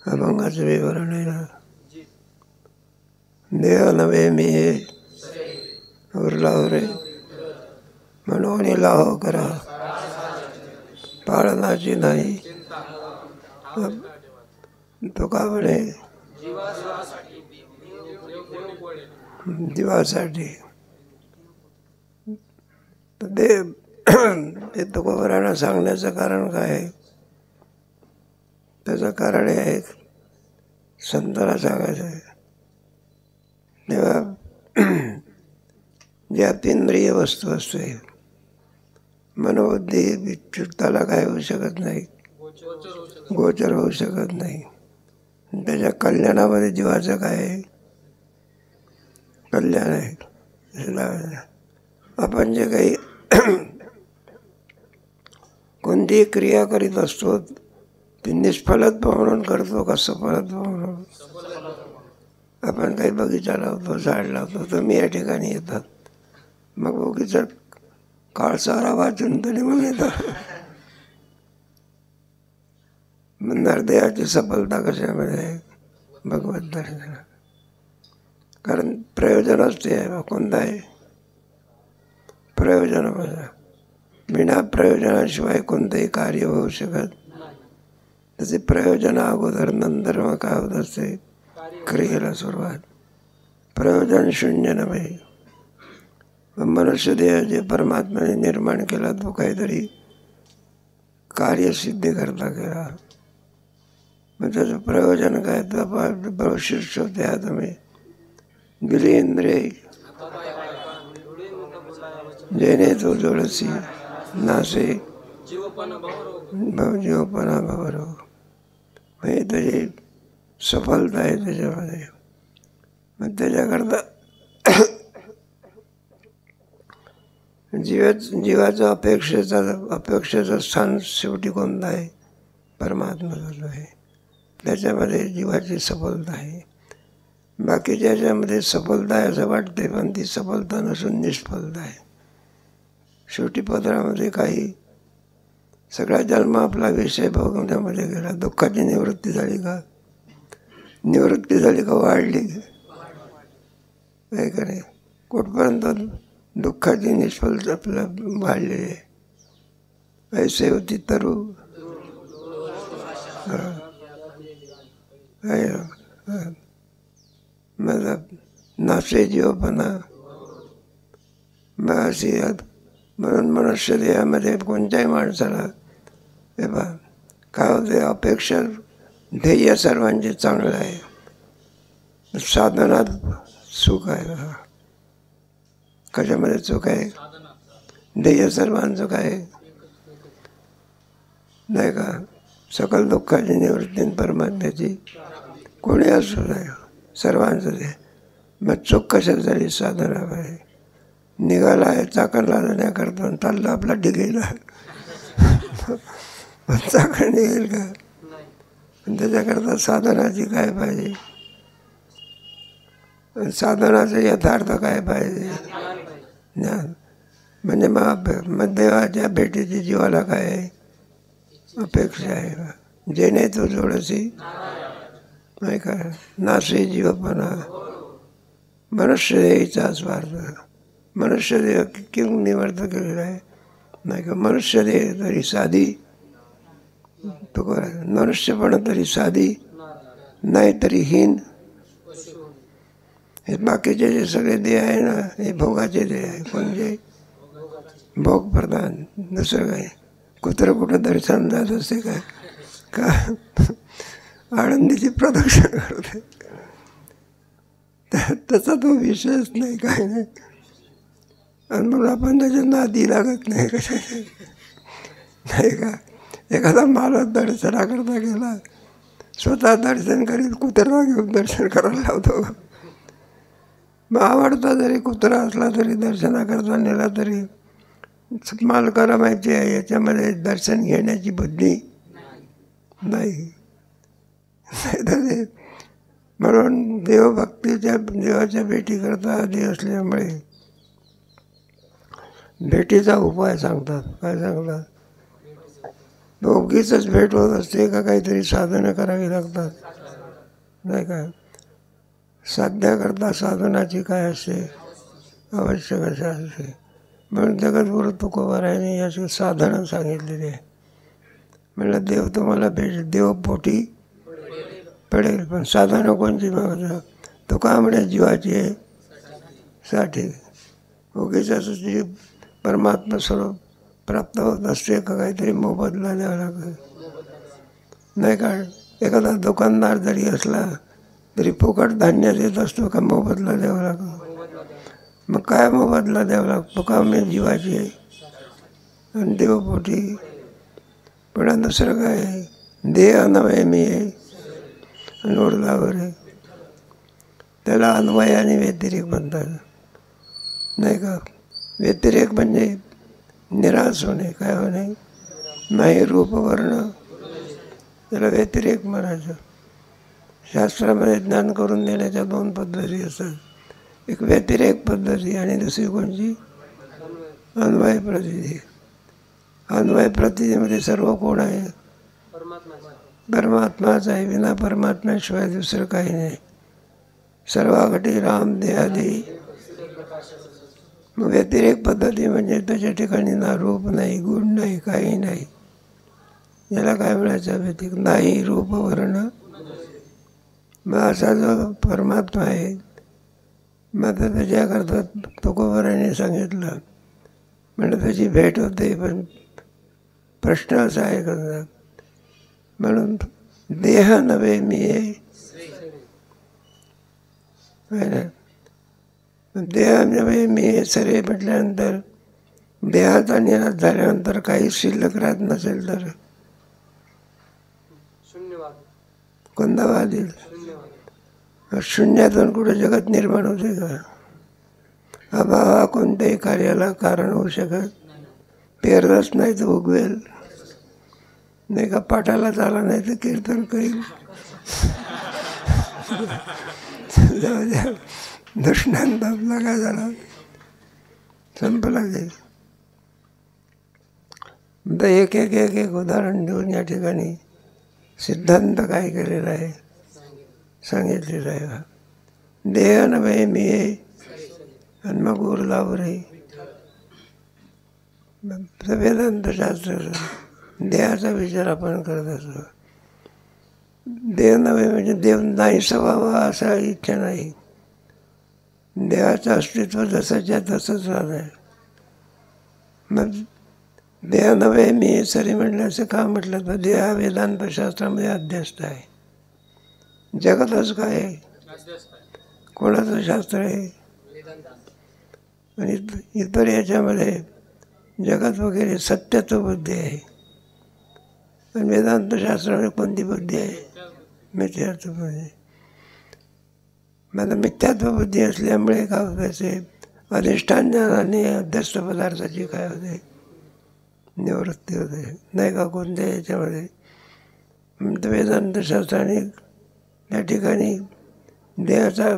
अभंगाचं विवरण आहे ना. देह नव्हे मी हे उरला रे म्हणून लाहो करा पाळनाची नाही. तुका म्हणे जीवासाठी ते तुकोबरांना सांगण्याचं कारण काय आहे? त्याचं कारण हे आहे संतांना सांगायचं आहे. तेव्हा ज्या तींद्रिय वस्तू असते मनोबुद्धी चित्ताला काय होऊ शकत नाही, गोचर होऊ शकत नाही. त्याच्या कल्याणामध्ये जीवाचं काय आहे? कल्याण आहे. आपण जे काही कोणतीही क्रिया करीत असतो ती निष्फलत्व म्हणून करतो का सफलत्व म्हणून? आपण काही बगीचा लावतो, झाड लावतो, तुम्ही या ठिकाणी येतात, मग बगीचा काळसारा वाचून तरी मग येतात. नरदेहाची सफलता कशामध्ये आहे? भगवत दर्शन. कारण प्रयोजनच ते आहे. कोणतं आहे? प्रयोजनामध्ये. बिना प्रयोजनाशिवाय कोणतंही कार्य होऊ शकत. त्याचे प्रयोजन अगोदर, नंतर मग काय होत असते? क्रियेला सुरुवात. प्रयोजन शून्य नव्हे. मनुष्य देह जे परमात्म्याने निर्माण केला तो काहीतरी कार्यसिद्धी करता केला. मग त्याचं प्रयोजन काय? तर शीर्ष होते तुम्ही दिली इंद्रिय जेणे तो जोडसी नासे जीवपणा भवरो. म्हणजे त्याची सफलता आहे त्याच्यामध्ये. मग त्याच्याकरता जीवाचं अपेक्षेचं स्थान शेवटी कोणतं आहे? परमात्म्याचं आहे. त्याच्यामध्ये जीवाची सफलता आहे. बाकीच्या याच्यामध्ये सफलता आहे असं वाटते, पण ती सफलता नसून निष्फलता आहे. शेवटी पदरामध्ये काही सगळा जन्म आपला विषय भोगवण्यामध्ये गेला. दुःखाची निवृत्ती झाली का? निवृत्ती झाली का? वाढली काय करे? कुठपर्यंत दुःखाची निष्फलता आपल्याला वाढलेली आहे. ऐसे होती तरु मतलब नासे जीवपणा. मग अशी म्हणून मनुष्य देहामध्ये कोणत्याही माणसाला हे बा काय होते? अपेक्षा ध्येय सर्वांचे चांगलं आहे. साधनात सुख आहे. कशामध्ये चूक आहे? ध्येय सर्वांचं काय नाही का? सकल दुःखाची निवृत्ती परमात्म्याची कोणी असू नये सर्वांचं ते. मग चूक कशात झाली? साधना आहे. निघाला आहे चाकण लादण्याकरता, चालला आपला डिगेला. चाकण निघेल का? त्याच्याकरता साधनाची काय पाहिजे? साधनाचं यथार्थ काय पाहिजे? ज्ञान. म्हणजे मग देवाच्या भेटीची जीवाला काय आहे? अपेक्षा आहे. जेणे तो जोडसी नाही का नासे जीवपणा. मनुष्य देहाचा स्वार्थ. मनुष्य देह किंवा निवर्त केलेला आहे नाही का? मनुष्य देह तरी साधी तो मनुष्यपणा तरी साधी नाही तरी हीन. हे बाकीचे जे सगळे देह आहे ना हे भोगाचे देह आहे. कोणते? भोग प्रधान. दुसरं काय? कुत्रं कुठं दर्शन जात असते काय का? आनंदीची प्रदक्षिणा करते. त्याचा तो विषयच नाही, काय नाही. आणि मग आपण त्याच्या नादी लागत नाही कशाचे नाही का? एखादा मालक दर्शनाकरता गेला, स्वतः दर्शन करीत कुत्रा घेऊन दर्शन करायला लावतो. मग आवडता जरी कुत्रा असला तरी दर्शनाकरता नेला तरी मालकाला माहिती आहे याच्यामध्ये दर्शन घेण्याची बुद्धी नाही. म्हणून देवभक्तीच्या देवाच्या भेटीकरता आधी असल्यामुळे भेटीचा उपाय सांगतात. काय सांगतात? उगीचच भेट होत असते का काहीतरी साधनं करावी लागतात, नाही का? साध्याकरता साधनाची काय असते, आवश्यक असे असते. म्हणून जगद्गुरु तुकोबारायांनी याची साधनं सांगितलेली आहे. म्हणलं देव तुम्हाला भेट देव पोटी पडेल, पण साधनं कोणची मागता? तो का म्हणे जीवाची आहे साठी. उगीच जी परमात्मा स्वरूप प्राप्त होत असते का काहीतरी मोबदला द्यावा लागतो, नाही का? एखादा दुकानदार जरी असला तरी फुकट धान्य देत असतो का मोबदला द्यावा लागतो? मग काय मोबदला द्यावा लागतो? का मी जीवाची आहे आणि देवपोटी. पण दुसरं काय आहे? देह नव्हे मी आहे आणि उरलावर आहे. त्याला अन्वय आणि व्यतिरेक म्हणतात, नाही का? व्यतिरेक म्हणजे निराश होणे, काय होणे? नाही रूप वर्ण, त्याला व्यतिरेक म्हणायचं. शास्त्रामध्ये ज्ञान करून देण्याच्या दोन पद्धती असतात. एक व्यतिरेक पद्धती आणि दुसरी कोणची? अन्वय प्रतिती. अन्वय प्रतितीमध्ये सर्व कोण आहे? परमात्माच आहे. विना परमात्म्याशिवाय दुसरं काही नाही. सर्वाघटी राम देहादी. व्यतिरेक पद्धती म्हणजे त्याच्या ठिकाणी ना रूप नाही, गुण नाही, काही नाही. याला काय म्हणायचं? व्यतिरेक. नाही रूप वर्ण. मग असा जो परमात्मा आहे, मग त्याच्याकरता तुकोबारायांनी सांगितलं, म्हणजे त्याची भेट होते. पण प्रश्न असा आहे करता, म्हणून देह नव्हे मी आहे, देह नव्हे मी हे सरे म्हटल्यानंतर देहाचा निराश झाल्यानंतर काही शिल्लक राहत नसेल तर कोणता वाद येईल? शून्यातून कुठे जगत निर्माण होते का? अभाव हा कोणत्याही कार्याला कारण होऊ शकत. पेरलंच नाही तर उगवेल, नाही का? पाठाला झाला नाही तर कीर्तन करील. दृष्टांत आपला काय झाला, संपला ते. एक एक एक एक उदाहरण देऊन या ठिकाणी सिद्धांत काय केलेला आहे, सांगितलेलं आहे. देह नव्हे मी आहे आणि मग उरलावर आहे. वेदांत शास्त्र देहाचा विचार आपण करत असतो. देह नव्हे म्हणजे देव नाहीसा व्हावा असा इच्छा नाही. देहाचं अस्तित्व जसंच्या तसंच राहत आहे. मग देह नव्हे मी सरी म्हटलं असं का म्हटलं तर देह हा वेदांत शास्त्रामध्ये अध्यस्त आहे. जगतच काय आहे? कोणाचं शास्त्र आहे? आणि इतर याच्यामध्ये जगत वगैरे सत्यत्व बुद्धी आहे. आणि वेदांत शास्त्रामध्ये कोणती बुद्धी आहे? मिथ्यात्व बुद्धी. मग मिथ्यात्व बुद्धी असल्यामुळे काय होतं, असे अधिष्ठान ज्ञानाने अध्यस्त पदार्थाची काय होते, निवृत्ती होते, नाही का? कोणत्या याच्यामध्ये वेदांत शास्त्राने त्या ठिकाणी देहाचा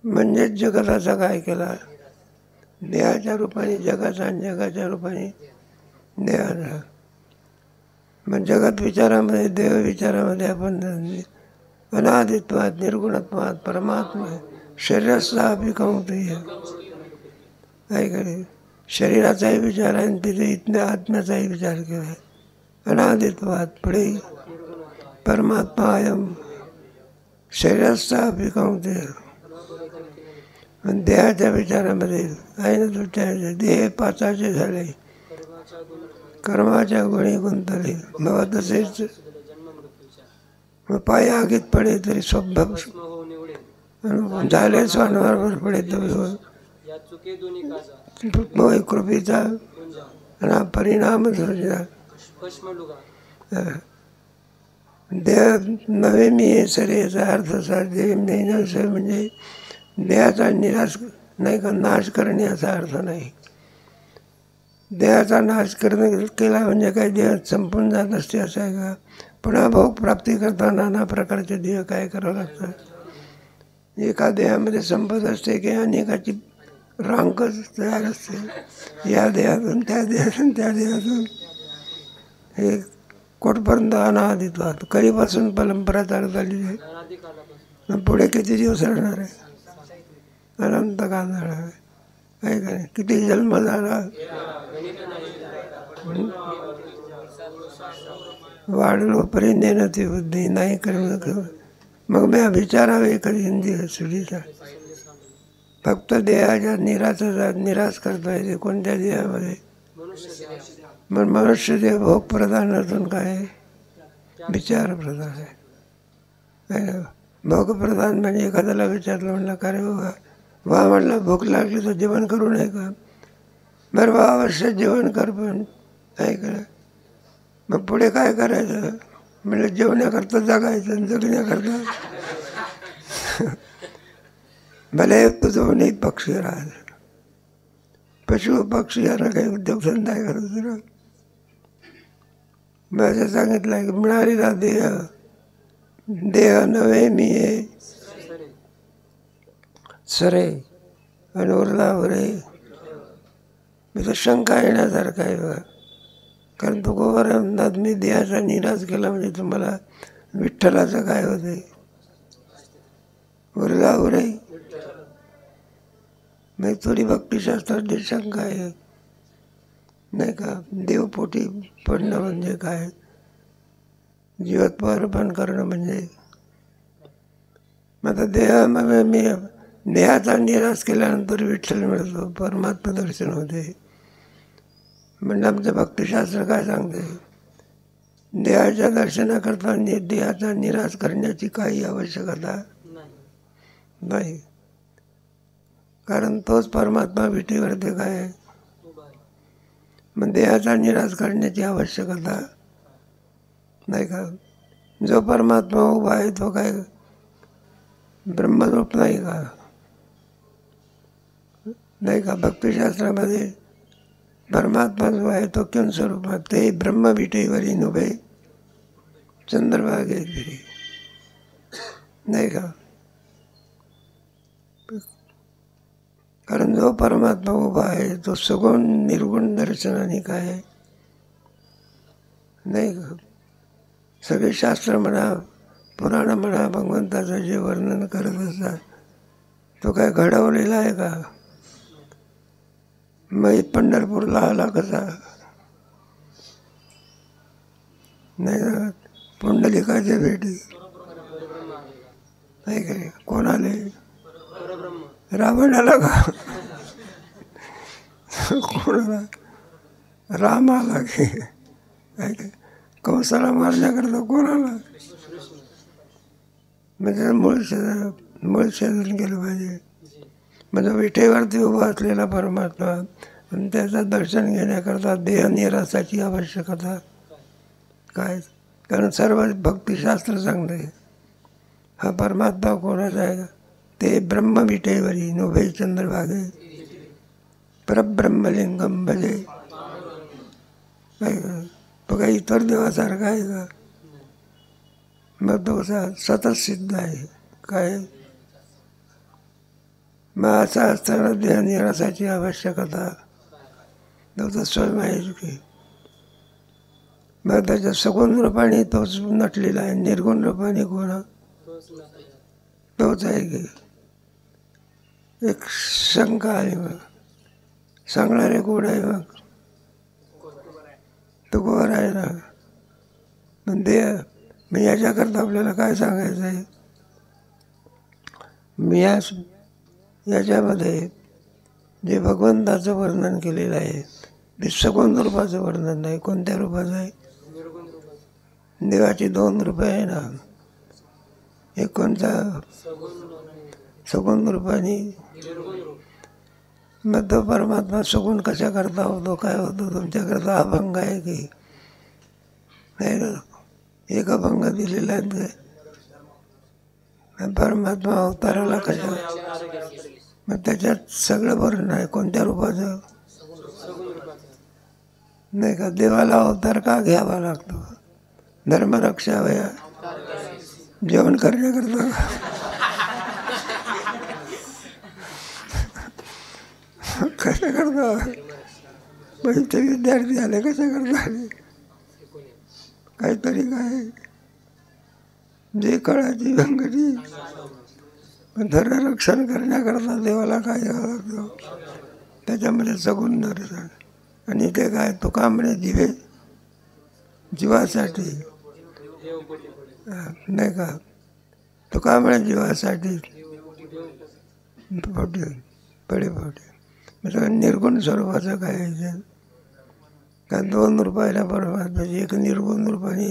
म्हणजेच जगताचा काय केला? देहाच्या रूपाने जगाचा आणि जगाच्या रूपाने देहाचा. मग जगत विचारामध्ये देह विचारामध्ये आपण अनादित्वात निर्गुणत्वात परमात्मा शरीराचा अभिकौंतेय काय करे. शरीराचाही विचार आहे आणि तिथे इथल्या आत्म्याचाही विचार केला आहे. अनादित्वात पुढे परमात्मा अयम शरीराचा अभिकौंतेय. देहाच्या विचारामध्ये आहे ना तुमच्या देह पाचाचे झाले, कर्माच्या गुणी गुंतले. मग तसेच मग पाय आगीत पडे तरी स्वभाव झाले स्वानवर पडे तर कृपेचा परिणाम देह नव्हे मी हे सर याचा अर्थ असा देह नाही नसे म्हणजे देहाचा निराश नाही का, नाश करणे याचा अर्थ नाही. देहाचा नाश करणे केला म्हणजे काही देह संपून जात असते असं आहे का? पुन्हा भोग प्राप्ती करता नाना प्रकारचे देह काय करावं लागतात. एका देहामध्ये संपत असते की अनेकाची रांगच तयार असते. या देहातून त्या देहातून त्या देहातून हे कोटपर्यंत अनादित्वात कधीपासून परंपरा चालू झाली आहे, पुढे किती दिवस राहणार आहे? अनंत काळ राहणार आहे का नाही? किती जन्म झाला, वाढलो परिंदेनं ती बुद्धी नाही करू. मग मी विचारावे कधी हिंदी सुधीचा फक्त देहाच्या निराश करता येते. कोणत्या देहामध्ये? मग मनुष्य देह भोग प्रधान असून काय विचार प्रधान आहे. भोग प्रधान म्हणजे एखाद्याला विचारलं म्हणलं का रे वा म्हणलं भूक लागली तर जेवण करू नये का? बरं बा अवश्य जेवण कर, पण आहे का? मग पुढे काय करायचं? म्हणजे जेवण्याकरता जगायचं, जगण्याकरता भले तुझं पक्षी राहत, पशु पक्षी यांना काही उद्योगधंदा आहे करत ना. माझं सांगितलं की मिळालेला देह देह नव्हे मी हे सरे आणि उरला उरे. मी तर शंका येण्यासारखं आहे बघा. कारण तो गोवर्धनात मी देहाचा निराश केला म्हणजे तुम्हाला विठ्ठलाचं काय होते? उरला उरे. मग थोडी भक्तिशास्त्राची शंका आहे नाही का? देवपोटी पडणं म्हणजे काय? जीवत्व अर्पण करणं म्हणजे आता देहामध्ये मी देहाचा निराश केल्यानंतर विठ्ठल मिळतो, परमात्मा दर्शन होते. म्हणजे आमचं भक्तिशास्त्र काय सांगते? देहाच्या दर्शनाकरता देहाचा निराश करण्याची काही आवश्यकता नाही, कारण तोच परमात्मा विठीवरती काय आहे. मग देहाचा निराश करण्याची आवश्यकता नाही का? जो परमात्मा उभा आहे तो काय ब्रह्मरूप नाही का? नाही का? भक्तिशास्त्रामध्ये परमात्मा जो आहे तो किं स्वरूपात ते ब्रह्म विठीवरी नुभे चंद्रभागे गिरी नाही का? कारण जो परमात्मा उभा आहे तो सगुण निर्गुण दर्शनाने काय आहे नाही का? सगळे शास्त्र म्हणा, पुराण म्हणा, भगवंताचं जे वर्णन करत असतात तो काय घडवलेला आहे का? मग पंढरपूरला आला कसा नाही ना? पुंडलिकाचे भेटी नाही काय? कोण आले? रावण आला का? कोणाला? राम आला की काय? कंसाला मारण्याकरता कोण आला? म्हणजे मूळ शोधून गेलं पाहिजे. म्हणजे विठेवरती उभा असलेला परमात्मा आणि त्याचं दर्शन घेण्याकरता देह निरासाची आवश्यकता काय? कारण सर्व भक्तिशास्त्र सांगते हा परमात्मा कोणाचा आहे? ते ब्रह्म विठेवरी नोभे चंद्रभागे परब्रह्मलिंगम भजे. काय तो काही इतर देवासारखा आहे का? मग तो सतत सिद्ध आहे काय? मग असा असताना देह निरासाची आवश्यकता तो स्वयं आहे की. मग त्याच्या सगुण रूपाने तोच नटलेला आहे, निर्गुण रूपाने कोणा तोच आहे की. एक शंका आली मग सांगणारे कोण आहे? मग तो गोर आहे ना. मग देह मी याच्याकरता आपल्याला काय सांगायचं आहे? मी याच्यामध्ये जे भगवंताचं वर्णन केलेलं आहे ते सगुण रूपाचं वर्णन नाही. कोणत्या रूपाचं आहे? देवाची दोन रूप आहे ना. एक कोणता? सगुण रूपाने. मग तो परमात्मा सगुण कशा करता होतो? काय होतो? तुमच्याकरता अभंग आहे की नाही ना? एक अभंग दिलेला आहे. परमात्मा अवताराला कशा? मग त्याच्यात सगळं वर्णन आहे. कोणत्या रूपाचं नाही का? देवाला अवतार का घ्यावा लागतो? धर्मरक्षा वया जेवण करण्याकरता कशा करता? म्हणजे ते विद्यार्थी आले कशा करता आले? काहीतरी काय जे कळाची व्यंगती धर्मरक्षण करण्याकरता देवाला काय घ्यावं लागतं, त्याच्यामध्ये सगुण दर्शन. आणि ते काय तुका म्हणे दिवे जीवासाठी, नाही का, तुका म्हणे जीवासाठी पोटे पडे पोटे. म्हणजे निर्गुण स्वरूपाचं काय आहे का, 2 रुपयाला परमात्मा, एक निर्गुण रूपाने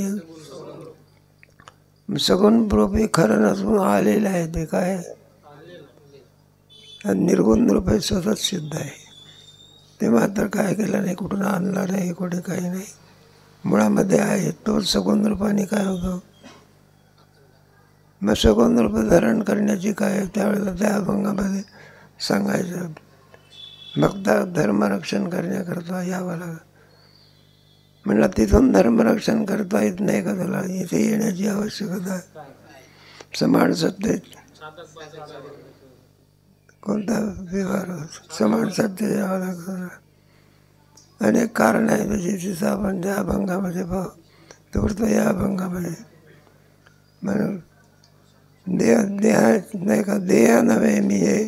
सगुण रूपे खरं नसून आलेलं आहे. ते काय निर्गुण रूपे स्वतःच सिद्ध आहे. ते मात्र काय केलं नाही, कुठून आणलं नाही, कुठे काही नाही, मुळामध्ये आहे. तोच सगुण रूपाने काय होतो. मग सगुण रूप धारण करण्याची काय त्यावेळेला त्या अभंगामध्ये सांगायचं, भक्त धर्मरक्षण करण्याकरता यावं लागलं. म्हणलं तिथून धर्मरक्षण करता येत नाही का तुला, इथे येण्याची आवश्यकता आहे. समान सत्तेत कोणता व्यवहार होतो, समान सत्य यावं लागतं. अनेक कारण आहे त्याची, तिथं आपण त्या अभंगामध्ये पाहू. तर या अभंगामध्ये म्हणून देहा नाही का, देह नव्हे मी हे.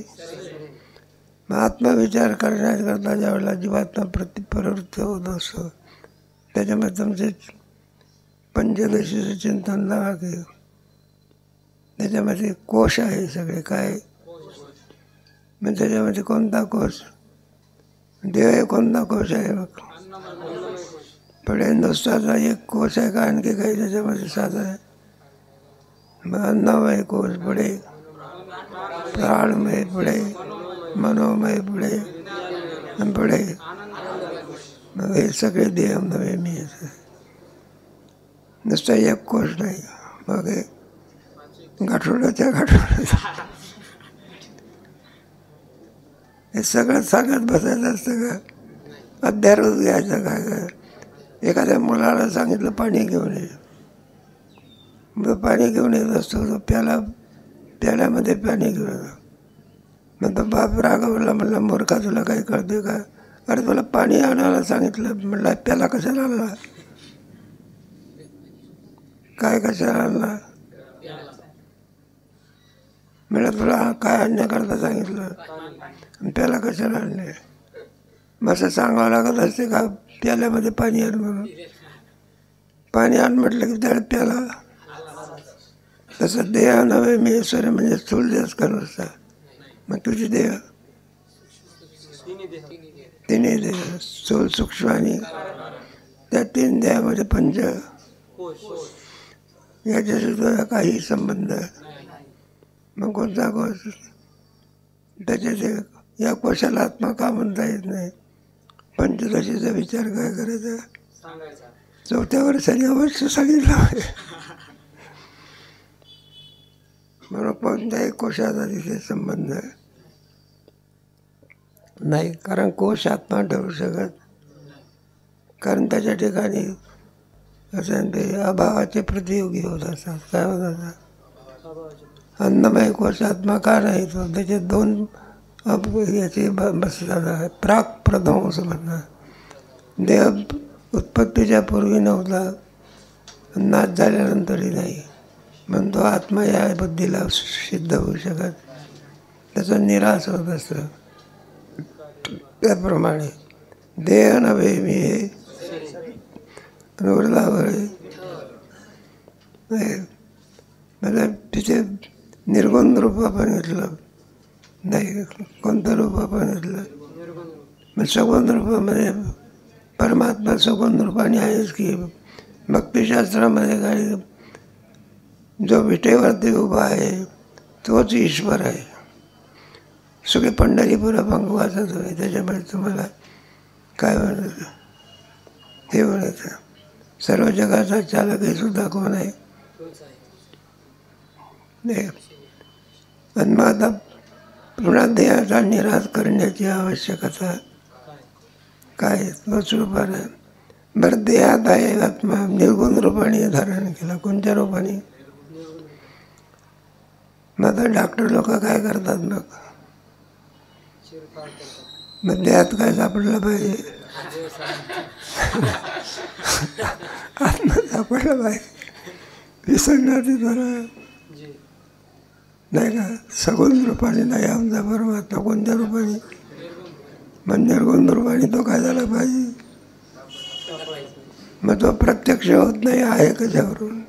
आत्मविचार करण्याकरता ज्यावेळेला जीवात्मा प्रवृत्त होत असतो, त्याच्यामध्ये तुमचे पंचदशीचं चिंतन लावा की त्याच्यामध्ये कोश आहे सगळे. काय मग त्याच्यामध्ये कोणता कोश, देह कोणता कोश आहे. मग पुढे नुसताचा एक कोश आहे का आणखी काही त्याच्यामध्ये साधन आहे. मग अन्नमय कोश पुढे, प्राणमय पुढे, मनोमय पुढे, पुढे मग हे सगळे देह नव्हे मी. नुसता एक कोश नाही, मग हे गाठोड्याच्या हे सगळं सांगत बसायचं असतं का, अध्यारोज घ्यायचं काय. एखाद्या मुलाला सांगितलं पाणी घेऊन ये, मग पाणी घेऊन येत असतो तो प्याल्यामध्ये पाणी घेऊन येतो. मग तो बाप रागावला, म्हणला मूर्खा तुला काही कळते का, अरे तुला पाणी आणायला सांगितलं, म्हणला प्याला कशाला आणला, काय कशाला आणला, म्हणलं तुला काय आणण्याकरता सांगितलं, प्याला कशाला आणले. मग असं सांगावं लागत असते का, प्याल्यामध्ये पाणी आण म्हणून. पाणी आण म्हटलं की त्याला प्याला. तसं देह नव्हे मी ईश्वर म्हणजे स्थूल देहच का नुसता. मग तुझी देह तिन्ही देह, स्थूल सूक्ष्म आणि त्या 3 देहामध्ये पंच, याच्याशी तुझा काही संबंध. मग कोणता कोश, त्याच्याचे या कोशाला आत्मा का म्हणता येत नाही. पंचदशीचा विचार काय करायचा, 4थ्या वर्षाने अवश्य सांगितलं आहे. म्हणून कोणत्याही कोशाचा तिथे संबंध नाही, कारण कोश आत्मा ठेवू शकत, कारण त्याच्या ठिकाणी असं ते अभावाचे प्रतियोगी होत असतात. काय होत असतात, अन्नमय कोश आत्मा का नाही, तो त्याचे 2 याचे बसतात. प्राक प्रध्वंस म्हणतात, देह उत्पत्तीच्या पूर्वी नव्हता, नाश झाल्यानंतरही नाही, म्हणून तो आत्मा या बुद्धीला सिद्ध होऊ शकत, त्याचा निराश होत असतं. त्याप्रमाणे देह नव्हे मी हे वृंदावर म्हणजे तिथे निर्गुण रूप आपण घेतलं नाही, कोणतं रूप आपण घेतलं. मग सगुण रूपामध्ये परमात्मा सगुण रूपाने आहेच की. भक्तिशास्त्रामध्ये काही जो विटेवरती उभा आहे तोच ईश्वर आहे. सगळे पंढरीपूर अभंग वाचत होते, त्याच्यामुळे तुम्हाला काय म्हणायचं हे म्हणायचं, सर्व जगाचा चालक हे सुद्धा कोण आहे. आणि मग आता पुन्हा देहाचा निराश करण्याची आवश्यकता काय, तोच रूपाने. बरं देहात आहे आत्मा, निर्गुण रूपाने धारण केला. कोणत्या रूपाने, मग आता डॉक्टर लोक काय करतात, मग देहात काय सापडलं पाहिजे, आत्मा सापडला पाहिजे, विसरणार जरा नाही का. सगुण रूपाने नाही आमचा परमात्मा, कोणत्या रूपाने, निर्गुण रूपाने तो काय झाला पाहिजे. मग तो प्रत्यक्ष होत नाही, आहे कशावरून.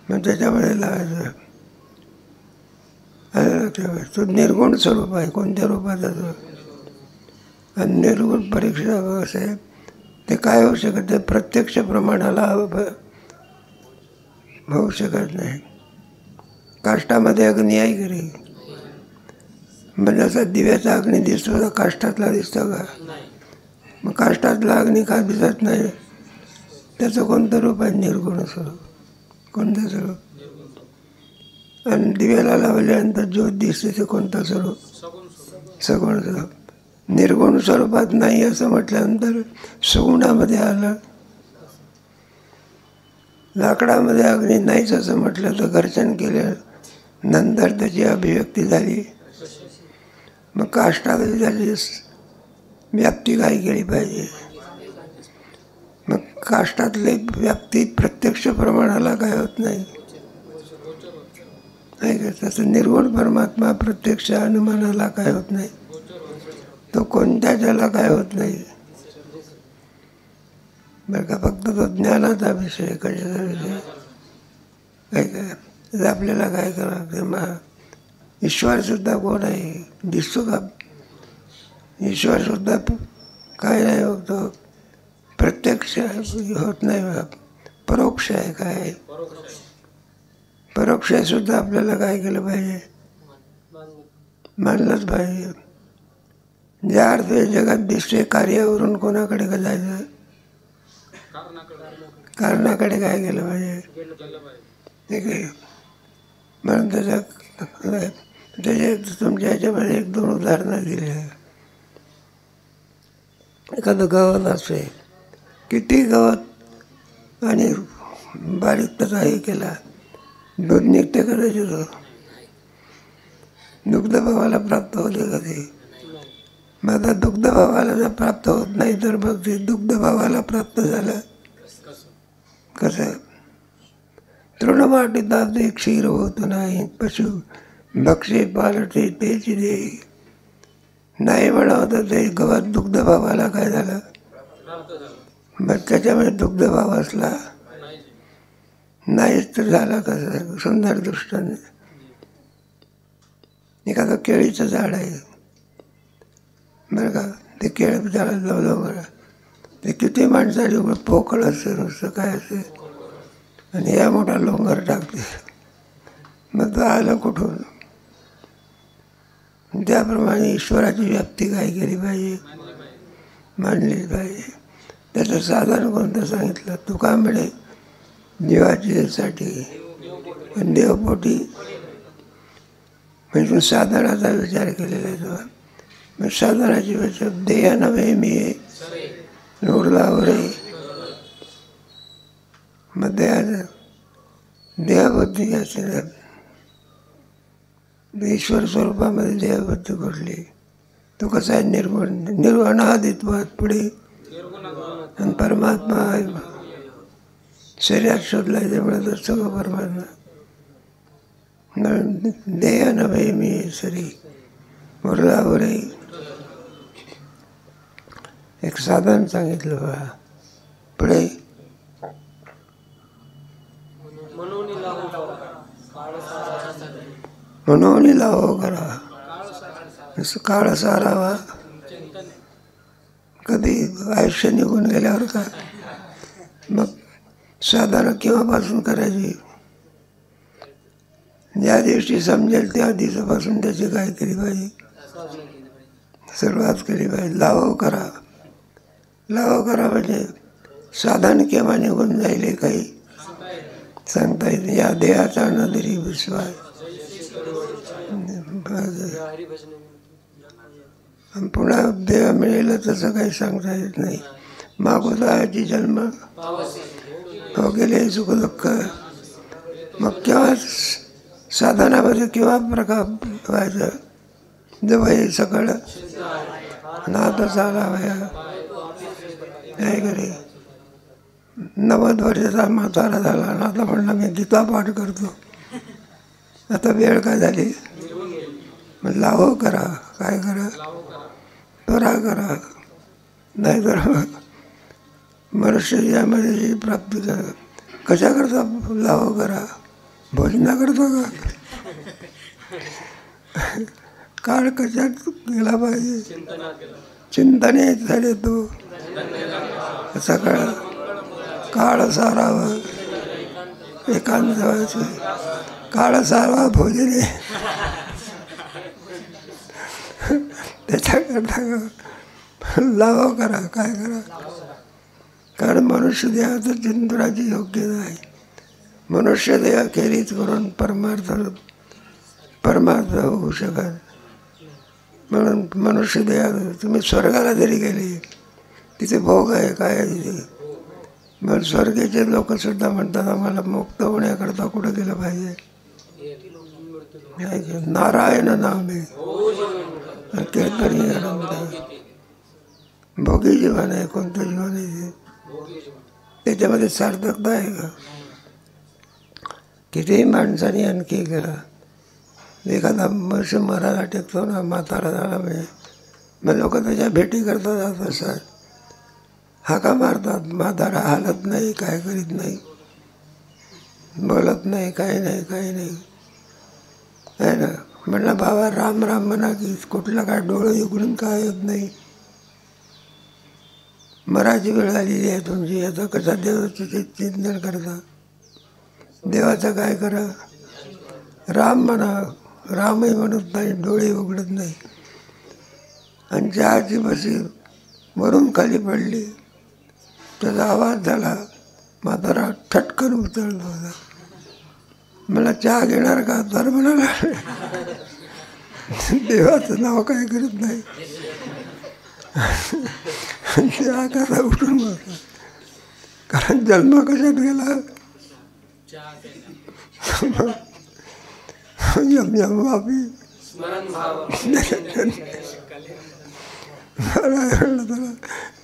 मग त्याच्यामध्ये लावायचं. तो निर्गुण स्वरूप आहे, कोणत्या रूपाचा तो. आणि निर्गुण परीक्षा असं आहे ते काय होऊ शकत नाही, प्रत्यक्ष प्रमाणाला होऊ शकत नाही. काष्टामध्ये अग्नी आहे घरी, म्हणजे असा दिव्याचा अग्नी दिसतो का काष्टातला दिसतो का. मग काष्टातला अग्नी का दिसत नाही, त्याचं कोणतं रूप आहे, निर्गुण स्वरूप. कोणतं स्वरूप. आणि दिव्याला लावल्यानंतर ज्योत दिसते ते कोणतं स्वरूप, सगुण स्वरूप. निर्गुण स्वरूपात नाही असं म्हटल्यानंतर सगुणामध्ये आलं. लाकडामध्ये अग्नी नाहीच असं म्हटलं तर घर्षण केलं, नंतर त्याची अभिव्यक्ती झाली. मग काष्टामध्ये त्याची व्याप्ती काय केली पाहिजे. मग काष्टातले व्याप्ती प्रत्यक्ष प्रमाणाला काय होत नाही, नाही का. तसं निर्गुण परमात्मा प्रत्यक्ष अनुमानाला काय होत नाही, तो कोणत्या ज्याला काय होत नाही. बरं का. फक्त तो ज्ञानाचा विषय, कशाचा विषय काय काय. आपल्याला काय करावं, ईश्वरसुद्धा कोण आहे, दिसतो का. ईश्वरसुद्धा काय नाही होतो, प्रत्यक्ष होत नाही, परोक्ष आहे. काय परोक्ष सुद्धा आपल्याला काय केलं पाहिजे, मानलंच पाहिजे. ज्या अर्थ जगात दिसते कार्यावरून कोणाकडे का जायचं, कारणाकडे काय केलं पाहिजे, ठीक आहे. म्हणून त्याचे तुमच्या ह्याच्यामध्ये 1-2 उदाहरणं दिली आहे. एखादं गवत असे, किती गवत आणि बारीक त्याचा हे केला, दूध निघते करायचे. तो दुग्धभावाला प्राप्त होते कधी. मग आता दुग्धभावाला जर प्राप्त होत नाही तर मग ते दुग्धभावाला प्राप्त झालं कसं. तृणमाटिता ते क्षीर होत नाही, पशु भक्षे पालटे तेच दे. नाही म्हणावं तर ते गवत दुग्धभावाला काय झालं, मग त्याच्यामध्ये दुग्धभाव असला नाहीच तर झाला कसं. सुंदर दृष्टाने, एखादं केळीचं झाड आहे बरं का. ते केळं झाड लावलं बरं, ते किती माणसाची पोकळ असते, नुसतं काय असते, आणि या मोठा लोंगर टाकते. मग तो आलं कुठून. त्याप्रमाणे ईश्वराची व्याप्ती काय केली पाहिजे, मानली पाहिजे. त्याचं साधन कोणतं सांगितलं, तुका मिळे जीवाची साठी देवपोटी. म्हणजे साधनाचा विचार केलेला आहे. मग साधनाची विचार देह नव्हे मी उरलावर. मग देहबुद्धी असेल, ईश्वर स्वरूपामध्ये देहबुद्धी घडली. तो कसा आहे, निर्गुण अनादित्वात पुढे. आणि परमात्मा शरीरात शोधला त्यामुळे तर सगळं परमात्मा. देह नव्हे मी सरी उरलावर. एक साधन सांगितलं बा पुढे. म्हणून लावो करा काळ सारावा. कधी आयुष्य निघून गेल्यावर का. मग साधनं केव्हापासून करायची, ज्या दिवशी समजेल त्या दिवसापासून त्याची काय केली पाहिजे, सुरुवात केली पाहिजे. लावो करा. लावो करा म्हणजे साधन केव्हा निघून जाईल काही सांगता येत. या देहाचा नदरी विश्वास. पुन्हा देह मिळेल तसं काही सांगता येत नाही. मागोदाची जन्म हो गेले सुख दुःख. मग केव्हा साधनामध्ये केव्हा प्रकार व्हायचं, जवळ सगळं नाद झाला वया काय करे. 90 वर्षाचा म्हातारा झाला ना, आता म्हणला मी गीता पाठ करतो. आता वेळ काय झाली, म्हणलं हो करा, काय करा, त्वरा करा, नाही तर मनुष्य जी प्राप्ती करा. कशा करता लावो करा, भोजना करतो का. काळ कशात गेला पाहिजे, चिंतने झाले तो सकाळ. काळ सारावं एकांत व्हायचं, काळ सारवा भोजने. त्याच्याकरता लावा करा, काय करा. कारण मनुष्य देहाचं चिंतनाची योग्यता आहे. मनुष्य देहाखेरीज करून परमार्थ होऊ शकत. म्हणून मनुष्य देहात तुम्ही स्वर्गाला जरी गेले तिथे भोग आहे, काय आहे तिथे. मग स्वर्गाचे लोकसुद्धा म्हणतात आम्हाला मुक्त होण्याकरता कुठं गेलं पाहिजे, नारायण नामे कीर्तनीय भोगी जीवन आहे. कोणतं जीवन आहे त्याच्यामध्ये सार्थकता आहे का. कितीही माणसाने आणखी करा, एखादा मनुष्य मरायला टेकतो ना, म्हातारा झाला म्हणजे मग लोक त्याच्या भेटी करता जात असतात, हाका मारतात. म्हातारा हालत नाही, काय करीत नाही, बोलत नाही, काही नाही, काही नाही आहे ना. म्हणलं बाबा राम राम म्हणा की कुठलं काय डोळं उघडून काय होत नाही. मराठी वेळ आलेली आहे तुमची. आता कसा देवाचं चिंतन करता, देवाचं काय करा. राम म्हणा, रामही म्हणत नाही, डोळे उघडत नाही. आणि चहाची बसी वरून खाली पडली, त्याचा आवाज झाला, म्हातारा ठटकन उचलला होता. मला चहा घेणार का, तर म्हणाला देवाचं नाव काय करत नाही. चहा कसा उठून बसला, कारण जन्म कशात गेला. यम यम वापी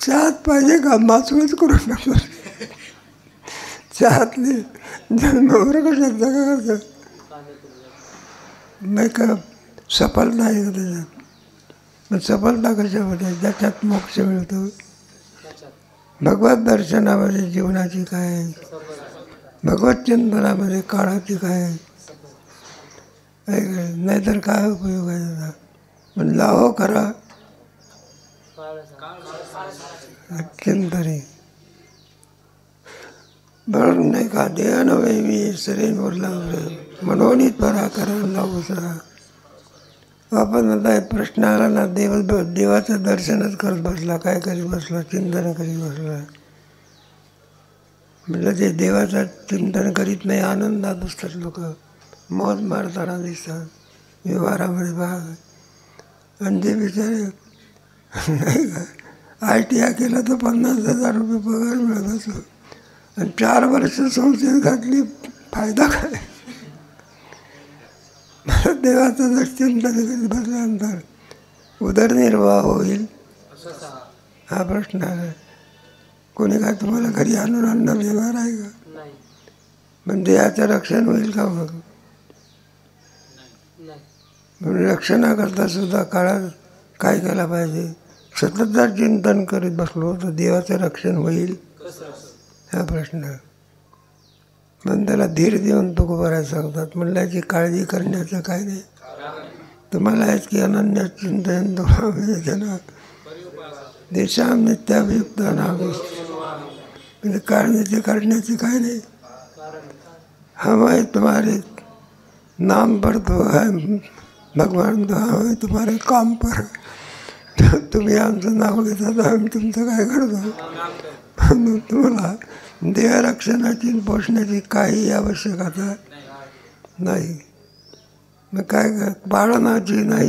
चहात पाहिजे का, माचूच करू नका. चहातली जन्मावर कशात जागा करतं नाही का. सफलता आहे का त्याच्यात. मग सफलता कशामध्ये, ज्याच्यात मोक्ष मिळतो. भगवत दर्शनामध्ये जीवनाची काय आहे, भगवत चिंतनामध्ये काळाची काय आहे. नाहीतर काय उपयोग आहे त्याचा. पण लावो करा चिंतने. म्हणून नाही का देह नव्हे मी शरीर बोलला म्हणून त्वरा करा लावूसरा. आपण आता प्रश्न आला ना, देवाचं दर्शनच करत बसला, काय करीत बसला, चिंतन करीत बसला. म्हटलं ते देवाचं चिंतन करीत नाही, आनंदात असतात लोक, मौज मारताना दिसतात व्यवहारामध्ये भाग. आणि ते बिचारे नाही का ITI केलं तर 50,000 रुपये पगार मिळत असतो. आणि 4 वर्ष संस्थेत घातली, फायदा काय. देवाचं जर चिंतन करीत बसल्यानंतर उदरनिर्वाह होईल हा प्रश्न आहे. कोणी काय तुम्हाला घरी आणून आणणं व्यवहार आहे का. पण देहाचं रक्षण होईल का. मग म्हणून रक्षणाकरता सुद्धा काळात काय केलं पाहिजे. सतत जर चिंतन करीत बसलो तर देवाचं रक्षण होईल हा प्रश्न. पण त्याला धीर देऊन तुकोबाराज सांगतात, म्हणल्याची काळजी करण्याचं काय नाही. तुम्हाला आहेच की अनन्य चिंतन तुम्हाला देशाम नित्याभियुक्त नाम. म्हणजे काढण्याची काय नाही. हम है तुम्हारे नाम पर तो है भगवान, तो हमें तुम्हारे काम पर. तुम्ही आमचं नाव घेता तर आम्ही तुमचं काय करतो. तुम्हाला देहरक्षणाची पोषणाची काही आवश्यकता नाही. मग काय पाळनाची नाही.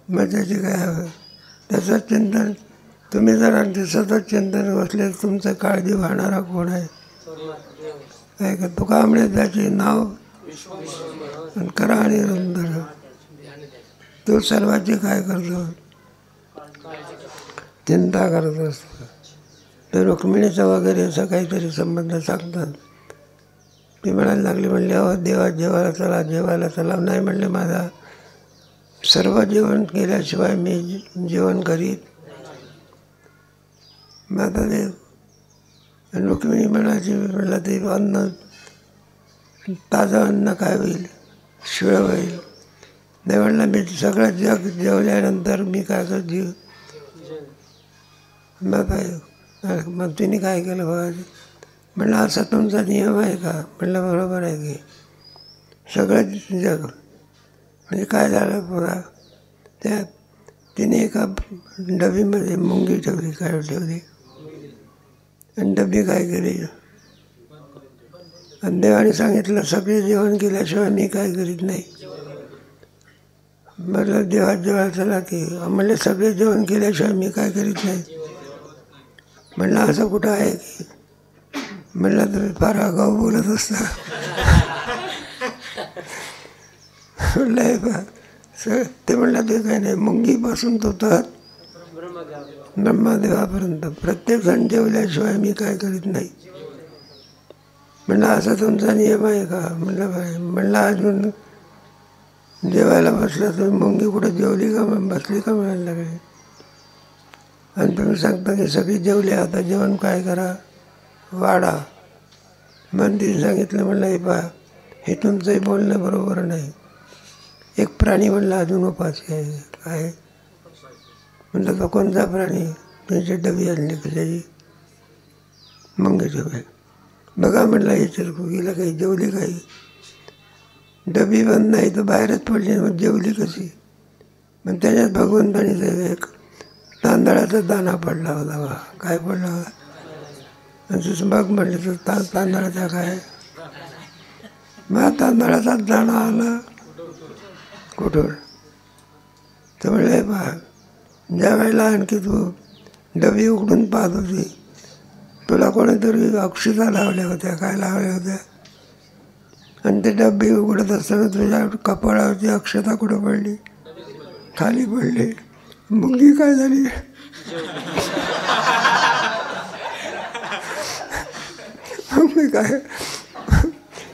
मग त्याची काय त्याचं चिंतन तुम्ही जर आणखी सतत चिंतन बसले तुमचं काळजी वाहणारा कोण आहे. काय का तुकांबळे त्याचे नाव करा आणि रुंदर. तो सर्वांची काय करतो. चिंता करत असतो. तर रुक्मिणीचा वगैरे असं काहीतरी संबंध सांगतात. ती म्हणायला लागली, म्हणले अहो देवा जेवायला चला, जेवायला चला. नाही म्हणले, माझा सर्व जेवण केल्याशिवाय मी जेवण करीत. मग आता ते रुक्मिणी म्हणायची, म्हणलं ते अन्न, ताजं अन्न काय होईल, शिळं होईल. नाही म्हणलं, मी सगळं जग जेवल्यानंतर मी काय कर जीव. मग तिने काय केलं बघा. म्हणलं असा तुमचा नियम आहे का? म्हणलं बरोबर आहे की. सगळं जग म्हणजे काय झालं बघा. त्या तिने एका डबीमध्ये मुंगी ठेवली, काय ठेवली, आणि डबी काय केली. आणि देवाने सांगितलं सगळे जेवण केल्याशिवाय मी काय करीत नाही. म्हटलं देवा जेवायला चला की. म्हणले सगळे जेवण केल्याशिवाय मी काय करीत नाही. म्हणलं असं कुठं आहे की. म्हणलं तुम्ही फार आगाऊ बोलत असता. म्हणलं ते म्हणलं ते काही नाही, मुंगीपासून तो तर ब्रह्मदेवापर्यंत प्रत्येक जण जेवल्याशिवाय मी काय करीत नाही. म्हणलं असा तुमचा नियम आहे का? म्हणलं काय. म्हणलं अजून जेवायला बसला तर मुंगी कुठं जेवली का बसली का म्हणायला लागली. आणि तुम्ही सांगता की सगळी जेवली, आता जेवण काय करा, वाढा. मग तिने सांगितलं, म्हणलं हे पहा, हे तुमचंही बोलणं बरोबर नाही. एक प्राणी म्हणलं अजून उपाशी आहे. काय? म्हणलं तो कोणता प्राणी? त्यांची डबी आणली कशाची, मुंगी जेवली. बघा म्हणलं हे चिरकुगीला काही जेवली काही. डबी बंद नाही तर बाहेरच पडली, मग जेवली कशी. मग त्याच्यात भगवंतानी एक तांदळाचा दाणा पडला होता बा. काय पडला होता? आणि बघ म्हणले तर तांदळाचा काय. मग तांदळाचा दाणा आला कुठून. तर म्हणले पहा, ज्या वेळेला आणखी तू डबी उघडून पाहत होती, तुला कोणीतरी अक्षता लावल्या होत्या, काय लावल्या होत्या. आणि ते डबी उघडत असताना तुझ्या कपाळावरची अक्षता कुठं पडली, खाली पडली. मुंगी काय झाली. मी काय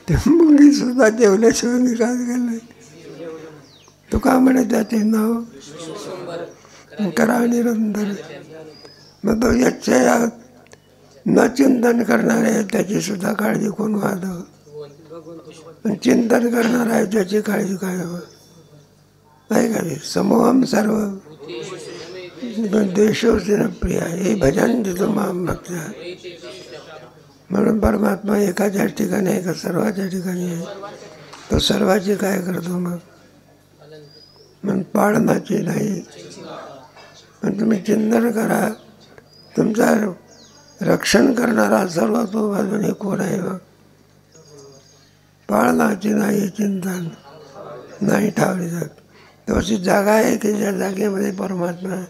ते मुंगी सुद्धा जेवल्याशिवाय मी काय केलं. तू का म्हणत त्याचे नाव करा निरंतर. मग तो यच्छया न चिंतन करणार आहे त्याची सुद्धा काळजी कोण व्हावं. पण चिंतन करणार आहे त्याची काळजी काय हवं आहे का. समूहम सर्व द्वेषोसी न प्रिया हे भजन देतो माम भक्त. म्हणून परमात्मा एकाच्याच ठिकाणी आहे का सर्वाच्या ठिकाणी आहे. तो सर्वाची काय करतो मग. म्हणून पाळणाची नाही. पण तुम्ही चिंतन करा, तुमचा रक्षण करणारा सर्व तो बाजूने कोण आहे मग. पाळणाची नाही, चिंतन नाही ठावली जात. तो अशी जागा आहे की ज्या जागेमध्ये परमात्मा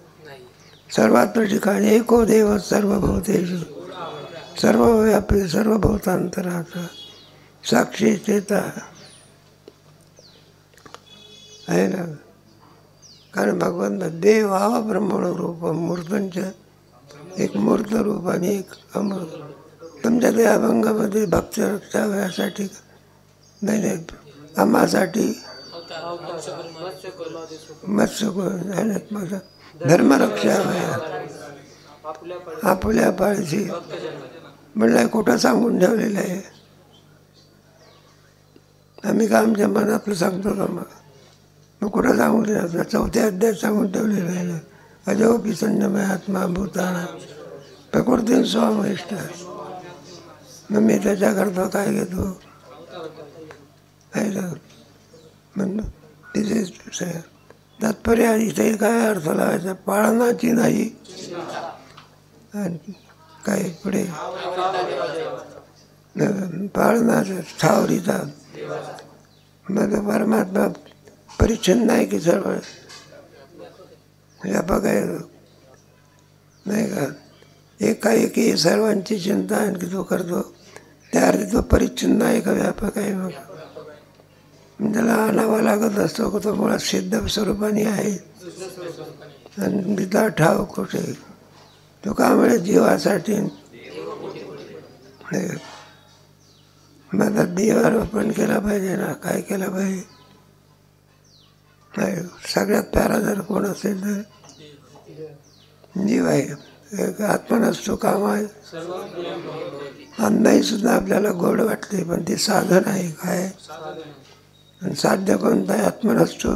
सर्वात्र ठिकाणी एको देव सर्वभूतेषु सर्वव्यापी सर्वभूतांतराचा साक्षी चेता आहे ना. कारण भगवंत देव हा ब्रह्मण रूप मूर्तांच्या एक मूर्त रूप आणि एक अमृत. तुमच्या त्या अभंगामध्ये भक्त रक्षा यासाठी नाही नाही, आम्हासाठी मत्स्य धर्मरक्षा आपल्या पाळीची. म्हणलं कुठं सांगून ठेवलेलं आहे. आम्ही का आमच्या मनातलं सांगतो का मग कुठं सांगून ठेवलं. 4थ्या अध्यायात सांगून ठेवलेलं आहे ना. अजोपी संयमय आत्मा भूताना प्रकृती स्वामिष्ट. मग मी त्याच्याकरता काय घेतो आहे ना. म्हणून तिथे तात्पर्य इथे काय अर्थ लावायचा. पाळणाची नाही आणि काय पुढे पाळणाचा ठावरीचा. मग परमात्मा परिच्छिन्न आहे की सर्व व्यापक आहे नाही का. एकाएकी सर्वांची चिंता आणखी तो करतो. त्या अर्थी तो परिच्छिन्न आहे का व्यापक आहे. मग त्याला आणावा लागत असतो. तो मुळात सिद्ध स्वरूपाने आहे. आणि तिथला ठाव कुठे. तो का म्हणे जीवासाठी. मग आता देवावर अर्पण केला पाहिजे ना. काय केलं पाहिजे. काय सगळ्यात प्यारा जर कोण असेल तर जीव आहे. एक आत्मा नसतो काम आहे. अन्नही सुद्धा आपल्याला गोड वाटते पण ते साधन आहे. काय आणि साध्य कोणतं आहे. आत्मा नसतो.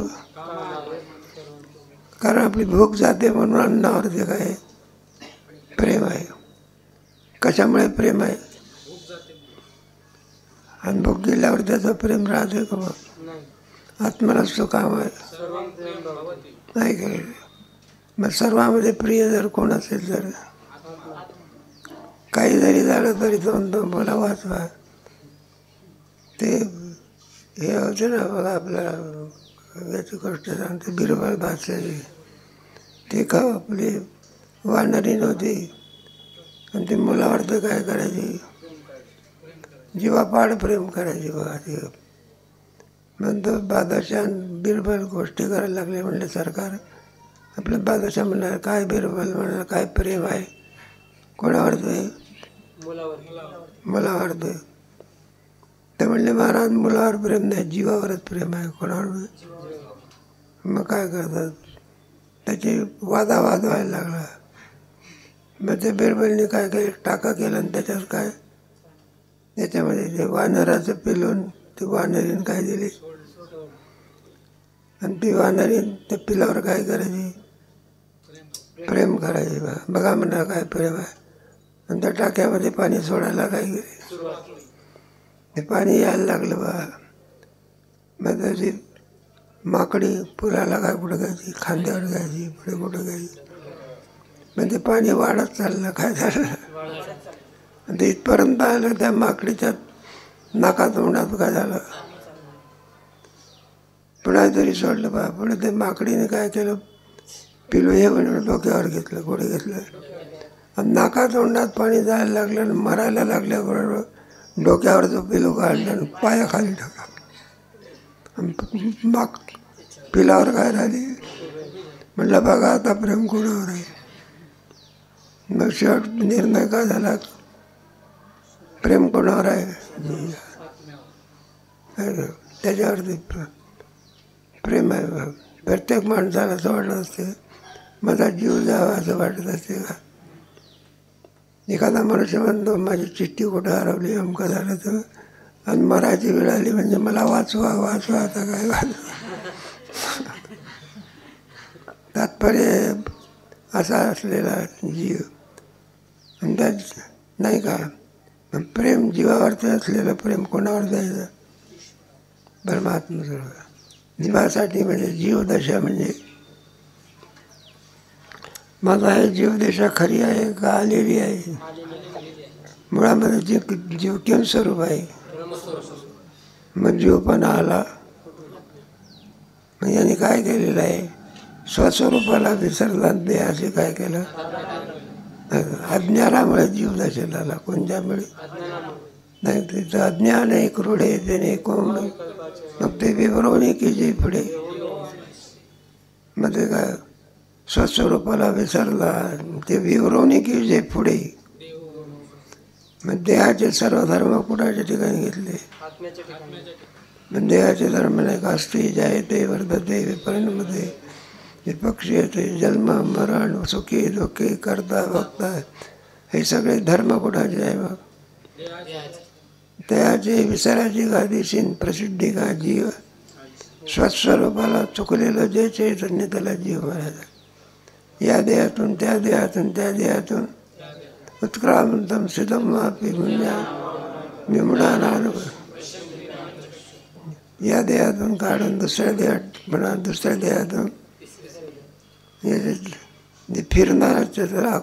कारण आपली भूक जाते म्हणून अन्नावरती काय प्रेम आहे. कशामुळे प्रेम आहे. आणि भूक गेल्यावर त्याचं प्रेम राहते का मग. आत्मा नसतो काम आहे. नाही काय. मग सर्वांमध्ये प्रिय जर कोण असेल तर काही जरी झालं तरी तो मला वाचवा. ते हे होते ना बघा आपल्याला याची गोष्ट सांगते बिरबल बादशाही. ते का आपली वानरी नव्हती आणि ती मुलावर तर काय करायची जीवापाड प्रेम करायची बघा. ती नंतर बादशाह बिरबल गोष्टी करायला लागले. म्हणले सरकार आपलं बादशाह म्हणणार काय बिरबल म्हणणार काय प्रेम आहे कोणावर ते मुलावर ते. ते म्हणले महाराज मुलावर प्रेम नाही जीवावरच प्रेम आहे कोणावर. मग काय करतात त्याची वादावाद व्हायला लागला. मग ते बिरबलने काय केलं टाका केलं आणि त्याच्यात काय त्याच्यामध्ये ते वानराचं पिलून ते वानरीने काय दिली आणि ती वानरीन त्या पिलावर काय करायची प्रेम करायचे. बघा म्हणा काय प्रेम आहे. आणि त्या टाक्यामध्ये पाणी सोडायला काय गेले ते पाणी यायला लागलं बा. मग त्याची माकडी पुराला काय कुठं घ्यायची खांद्यावर घ्यायची पुढे कुठं घ्यायची. मग ते पाणी वाढत चाललं. काय झालं आणि ते इथपर्यंत आलं त्या माकडीच्या नाकातोंडात काय झालं पुन्हा तरी सोडलं बा. पुढे ते माकडीने काय केलं पिलू हे म्हणून डोक्यावर घेतलं कुठे घेतलं आणि नाकातोंडात पाणी जायला लागलं आणि मरायला लागल्याबरोबर डोक्यावर तो पिलू काढला आणि पायाखाली टाकला. माग पिलावर काय राहिली म्हटलं बघा आता प्रेम कोणावर आहे. मग शेवट निर्णय काय झाला प्रेम कोणावर आहे त्याच्यावरती प्रेम आहे. प्रत्येक माणसाला असं वाटत असते माझा जीव जावा असं वाटत असते का. एखादा मनुष्य म्हणतो माझी चिठ्ठी कुठं हरवली अमकं झालं तर आणि मरायची वेळ आली म्हणजे मला वाचवा वाचवा आता काय वाचवा. तात्पर्य असा असलेला जीव आणि त्यात नाही का प्रेम जीवावरती असलेलं प्रेम कोणावर द्यायचं परमात्मा जीवासाठी. म्हणजे जीवदशा म्हणजे माझा आहे जीवदशा खरी आहे का आलेली आहे. मुळामध्ये जीव केम स्वरूप आहे. मग जीवपणा आला मग याने काय केलेलं आहे स्वस्वरूपाला विसरला. देहाचे काय केलं अज्ञानामुळे जीवदशेला आला. कोणत्यामुळे नाही तिथं अज्ञान आहे क्रोडे त्याने कोंब मग ते विवरवणी केली पुढे. मग ते काय स्वस्वरूपाला विसरला ते विवरवणी केली पुढे. मग देहाचे सर्व धर्म कुणाच्या ठिकाणी घेतले. मग देहाचे धर्म नाही का स्त्री जायते वर्धते विपरिणमते विपक्षीयते जन्म मरण सुखी दुःखी करता भक्ता हे सगळे धर्म कुणाचे आहे. मग त्याचे विसराची गादीशीन प्रसिद्धी का जीव स्वस्वरूपाला चुकलेलं जे चैतन्य त्याला जीव म्हणायचा. या देहातून त्या देहातून त्या देहातून उत्क्रांतम सिद्धम वापी गुंजा निमणान या देहातून काढून दुसऱ्या देहात म्हणा दुसऱ्या देहातून जे फिरणाराचे त्याला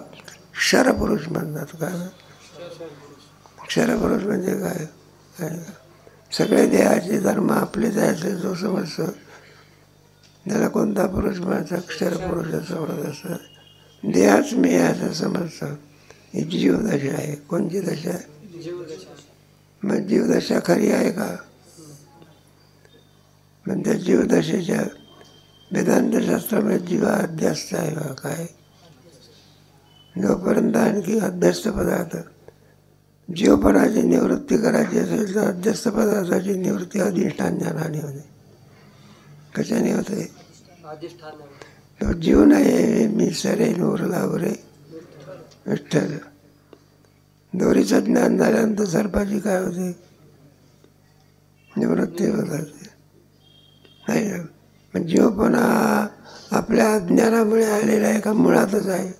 क्षरपुरुष म्हणतात. काय क्षरपुरुष म्हणजे काय सगळे देहाचे धर्म आपले जायचे जो समजतो त्याला कोणता पुरुष म्हणायचा क्षरपुरुष असं म्हणत असतं. देहाच मी असं समजतं. ही जीवदशा आहे. कोणती दशा आहे मग जीवदशा खरी आहे का. मग त्या जीवदशेच्या वेदांतशास्त्रामध्ये जीव हा अध्यास्त आहे का काय? जोपर्यंत आणखी अध्यस्त पदार्थ जीवपणाची निवृत्ती करायची असेल तर अध्यस्त पदार्थाची निवृत्ती अधिष्ठान ज्ञानाने होते. कशाने होते? तो जीव नाही मी सरे नूरला उरे विठ्ठल. दोरीचं ज्ञान झाल्यानंतर सर्पाची काय होते? निवृत्ती होत असते. नाही ना. पण जीवपणा आपल्या अज्ञानामुळे आलेला आहे का मुळातच आहे?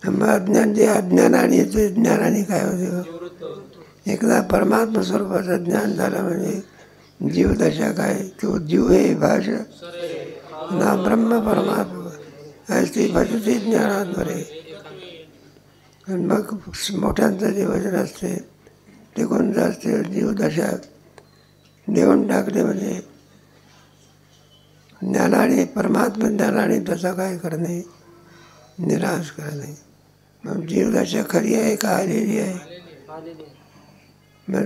मग अज्ञान जे अज्ञान आणि ते ज्ञानाने काय होते? एकदा परमात्मा स्वरूपाचं ज्ञान झालं म्हणजे जीवदशा काय? तो जीव हे भाषा ना ब्रह्म परमात्मा ऐसी भजते ज्ञानाद्वारे. आणि मग मोठ्यांचं जे वचन असते ते कोणतं असते? जीवदशा देऊन टाकणे म्हणजे ज्ञानाने परमात्मा ज्ञानाने त्याचा काय करणे? निराश करणे. मग जीवदशा खरी आहे का आलेली आहे? मग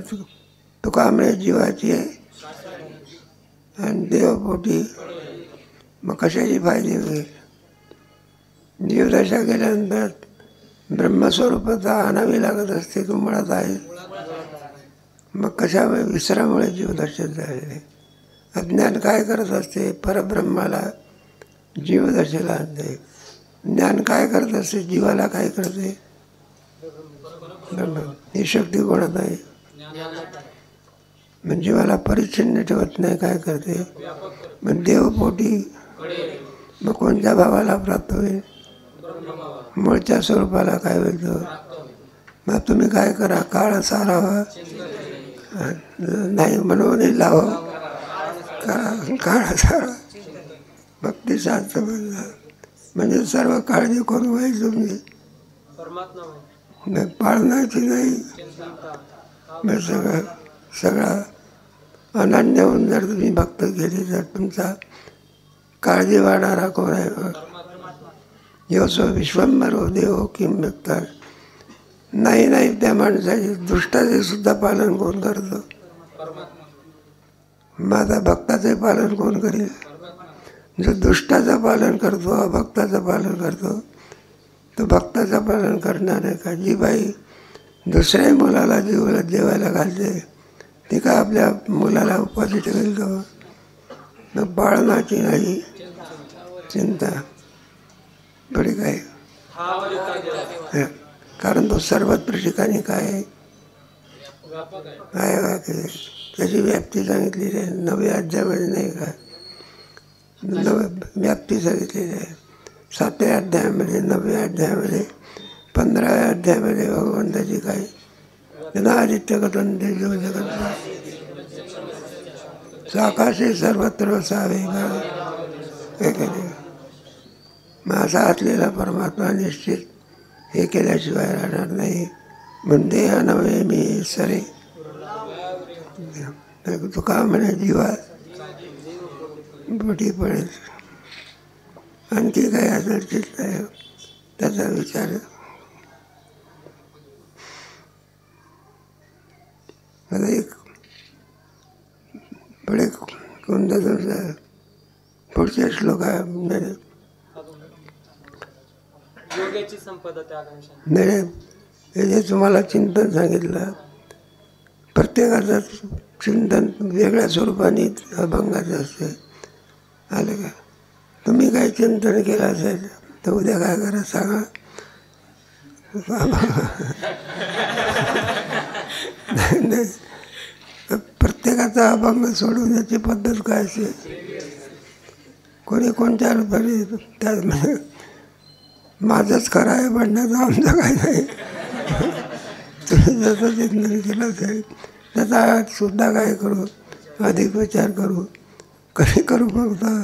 तुका म्हणजे जीवाची आहे आणि देवपोटी मग कशाची फायदे होईल? जीवदशा केल्यानंतर ब्रह्मस्वरूपाचा आणावी लागत असते. तो मुळात आहे. मग कशामुळे? विसरामुळे जीवदशेत झालेले. अज्ञान काय करत असते? परब्रह्माला जीवदशेला आणते. ज्ञान काय करत असते? जीवाला काय करते? ब्रह्म. ही शक्ती कोणात आहे? मग जीवाला परिच्छिन्न ठेवत नाही. काय करते? मग देवपोटी मग कोणत्या भावाला प्राप्त होईल? मूळच्या स्वरूपाला काय होईल? मग तुम्ही काय करा? काळ सारावा नाही म्हणून लावा काळ सारा भक्तिशास्त्र म्हणजे सर्व काळजी करून व्हायची तुम्ही पाळण्याची नाही. मग सगळा अनन्य होऊन जर तुम्ही भक्त केली तर तुमचा काळजी वाढणारा कोण आहे? योसो विश्वंभरो देव किम व्यक्ता. नाही त्या माणसाचे दुष्टाचे सुद्धा पालन कोण करतं? मग आता भक्ताचे पालन कोण करेल? जो दुष्टाचं पालन करतो अभक्ताचं पालन करतो तो भक्ताचं पालन करणार आहे का? जी बाई दुसऱ्याही मुलाला जीवाला जेवायला घालते ती का आपल्या मुलाला उपाशी ठेवेल का? मग पाळणाची नाही चिंता बरी काय? कारण तो सर्वत्र ठिकाणी काय आहे? त्याची व्याप्ती सांगितलेली आहे. 9व्या अध्यायामध्ये नाही का? व्याप्ती सांगितलेली आहे. 7व्या अध्यायामध्ये 9व्या अध्यायामध्ये 15व्या अध्यायामध्ये भगवंताची काय? आदित्य कथन ते जो जगत आकाशे सर्वत्र सावे मग असा असलेला परमात्मा निश्चित हे केल्याशिवाय राहणार नाही. म्हणते हा नव्हे मी सरे तुका म्हणे जीवा पोटी पडेल. आणखी काय असं चित्त आहे त्याचा विचार. आता एक पुढे कोणता तुमचा पुढच्या श्लोकामध्ये नाही हे जे तुम्हाला चिंतन सांगितलं प्रत्येकाचं चिंतन वेगळ्या स्वरूपाने अभंगाचं असते. आलं का? तुम्ही काही चिंतन केलं असेल तर उद्या काय करा सांगा. प्रत्येकाचा अभंग सोडवण्याची पद्धत काय असते? कोणी कोणत्या तरी त्यामध्ये माझंच खरं आहे म्हणण्याचं आमचं काय नाही. तुम्ही जसं चिंतन केलं असेल त्याचा सुद्धा काय करू अधिक विचार करू कधी करू बघता.